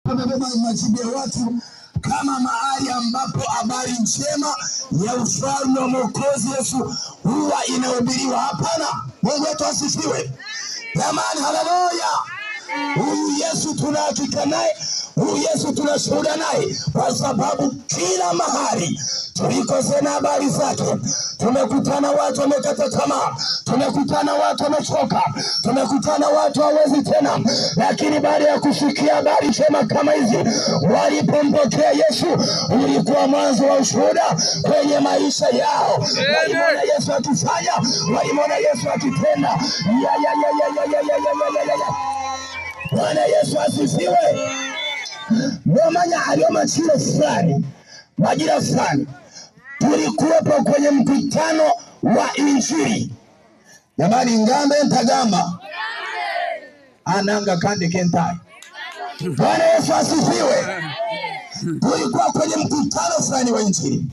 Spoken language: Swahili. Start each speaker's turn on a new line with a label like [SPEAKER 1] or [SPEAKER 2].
[SPEAKER 1] Tumebeba majibu ya watu kama mahali ambapo habari njema ya ufalme wa Mwokozi Yesu huwa inahubiriwa. Hapana, Mungu wetu asifiwe. Jamani, haleluya. Huyu Yesu tunahakika naye, huyu Yesu tunashuhuda naye, kwa sababu kila mahali tulikosena habari zake. Tumekutana watu wamekata tamaa, tumekutana watu wamechoka, tumekutana watu hawezi tena, lakini baada ya kusikia habari njema kama hizi, walipompokea Yesu, ulikuwa mwanzo wa ushuhuda kwenye maisha yao. Walimwona Yesu akifanya, walimwona Yesu akitenda. Bwana Yesu asifiwe. Mwamanya aliyo machilo fulani, majira fulani, tulikuwepo kwenye mkutano wa Injili. Jamani, ngambe ntagamba ananga kandi kentai. Bwana Yesu asifiwe. Tulikuwa kwenye mkutano fulani wa Injili.